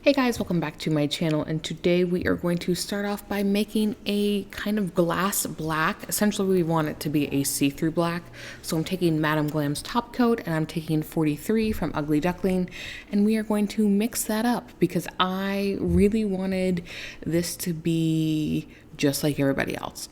Hey guys, welcome back to my channel, and today we are going to start off by making a kind of glass black. Essentially, we want it to be a see-through black. So I'm taking Madame Glam's top coat and I'm taking 43 from Ugly Duckling, and we are going to mix that up because I really wanted this to be just like everybody else.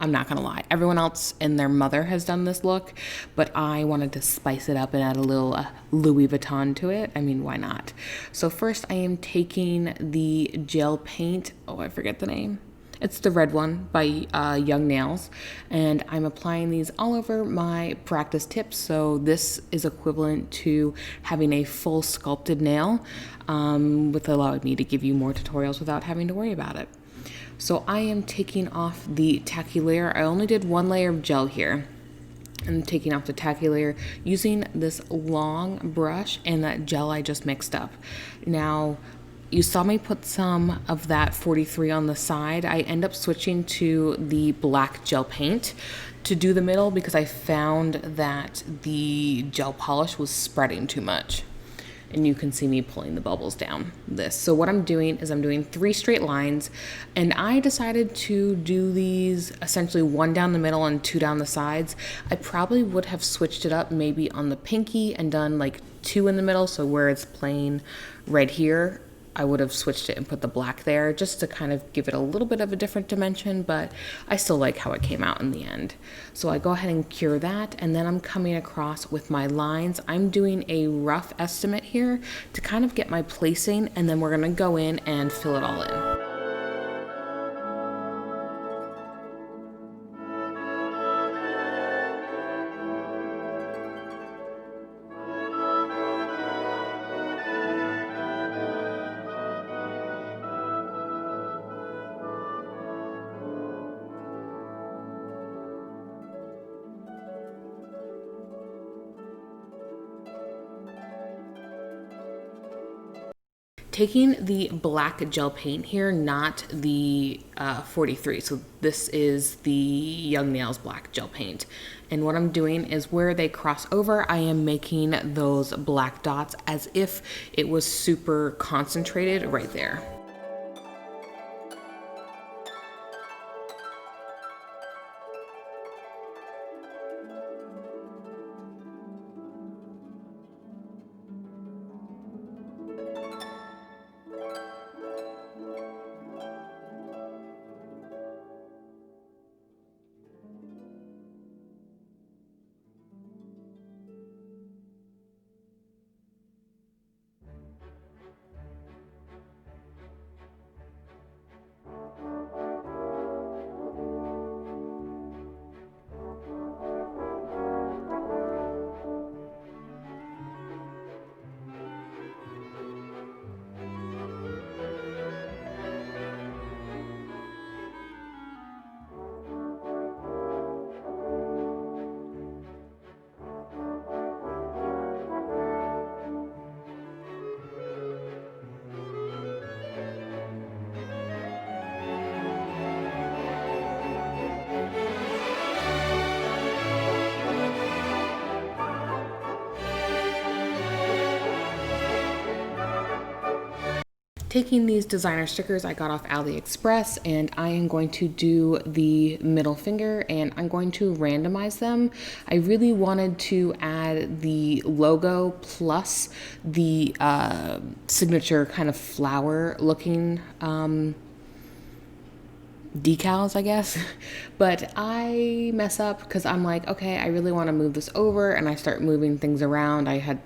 I'm not gonna lie, everyone else and their mother has done this look, but I wanted to spice it up and add a little Louis Vuitton to it. I mean, why not? So first I am taking the gel paint. Oh, I forget the name. It's the red one by Young Nails, and I'm applying these all over my practice tips. So this is equivalent to having a full sculpted nail, with allowing me to give you more tutorials without having to worry about it. So I am taking off the tacky layer. I only did one layer of gel here. I'm taking off the tacky layer using this long brush and that gel I just mixed up. Now, you saw me put some of that 43 on the side. I end up switching to the black gel paint to do the middle because I found that the gel polish was spreading too much. And you can see me pulling the bubbles down this. So what I'm doing is I'm doing 3 straight lines, and I decided to do these essentially 1 down the middle and 2 down the sides. I probably would have switched it up maybe on the pinky and done like 2 in the middle. So where it's plain red here, I would have switched it and put the black there just to kind of give it a little bit of a different dimension, but I still like how it came out in the end. So I go ahead and cure that, and then I'm coming across with my lines. I'm doing a rough estimate here to kind of get my placing, and then we're gonna go in and fill it all in. Taking the black gel paint here, not the 43. So this is the Young Nails black gel paint. And what I'm doing is where they cross over, I am making those black dots as if it was super concentrated right there. Taking these designer stickers I got off AliExpress, and I am going to do the middle finger, and I'm going to randomize them. I really wanted to add the logo plus the signature kind of flower looking decals, I guess. But I mess up because I'm like, okay, I really want to move this over, and I start moving things around. I had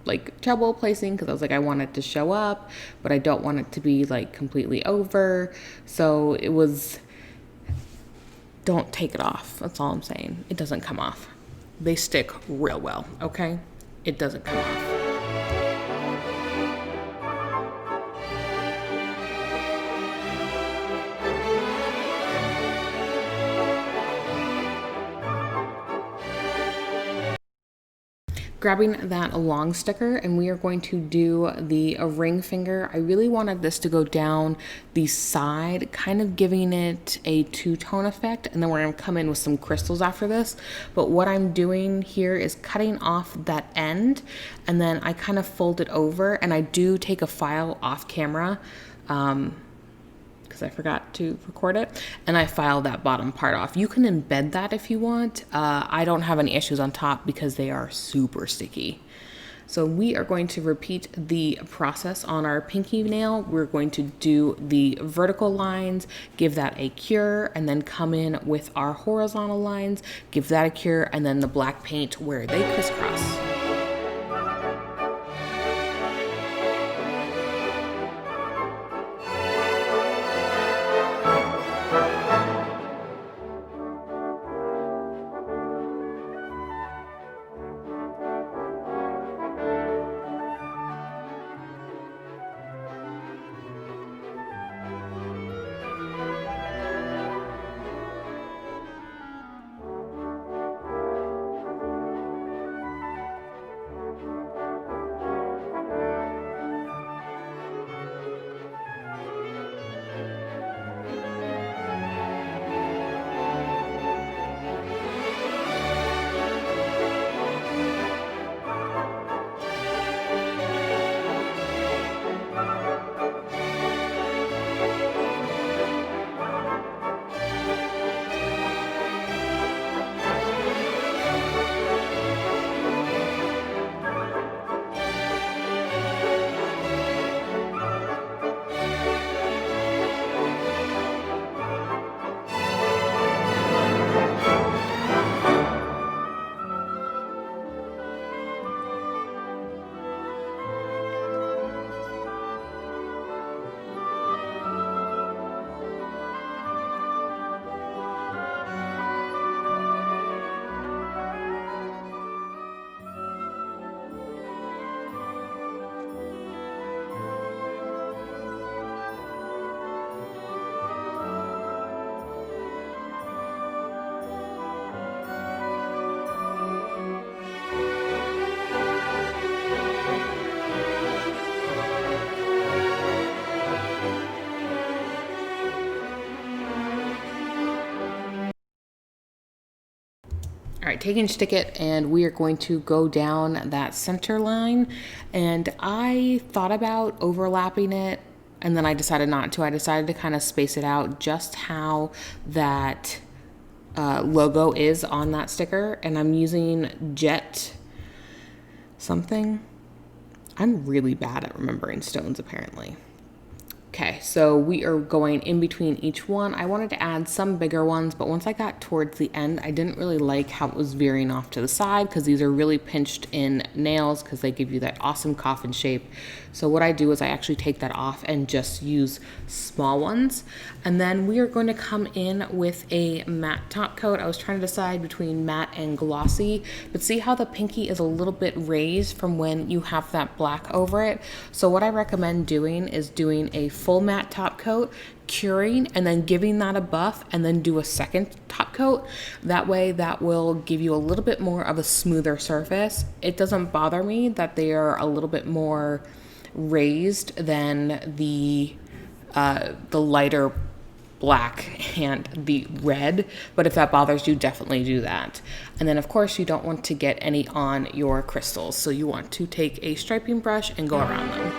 like trouble placing because I was like, I want it to show up, but I don't want it to be like completely over. So it was, don't take it off. That's all I'm saying. It doesn't come off. They stick real well, okay? It doesn't come off. grabbing that long sticker, and we are going to do the ring finger. I really wanted this to go down the side, kind of giving it a two-tone effect, and then we're gonna come in with some crystals after this. But what I'm doing here is cutting off that end, and then I kind of fold it over, and I do take a file off camera, because I forgot to record it, and I filed that bottom part off. You can embed that if you want. I don't have any issues on top because they are super sticky. So we are going to repeat the process on our pinky nail. We're going to do the vertical lines, give that a cure, and then come in with our horizontal lines, give that a cure, and then the black paint where they crisscross. All right, take and stick it, and we are going to go down that center line. And I thought about overlapping it, and then I decided not to. I decided to kind of space it out just how that logo is on that sticker. And I'm using Jet something. I'm really bad at remembering stones, apparently. Okay, so we are going in between each one. I wanted to add some bigger ones, but once I got towards the end, I didn't really like how it was veering off to the side because these are really pinched in nails because they give you that awesome coffin shape. So what I do is I actually take that off and just use small ones. And then we are going to come in with a matte top coat. I was trying to decide between matte and glossy, but see how the pinky is a little bit raised from when you have that black over it? So what I recommend doing is doing a full matte top coat, curing, and then giving that a buff, and then do a second top coat. That way that will give you a little bit more of a smoother surface. It doesn't bother me that they are a little bit more raised than the lighter black and the red, but if that bothers you, definitely do that. And then of course you don't want to get any on your crystals, so you want to take a striping brush and go around them.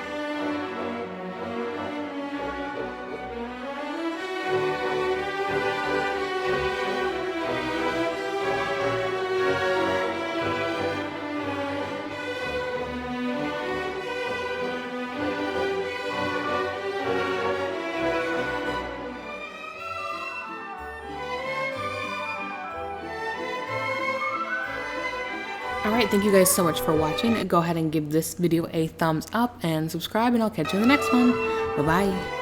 All right, thank you guys so much for watching. Go ahead and give this video a thumbs up and subscribe, and I'll catch you in the next one. Bye-bye.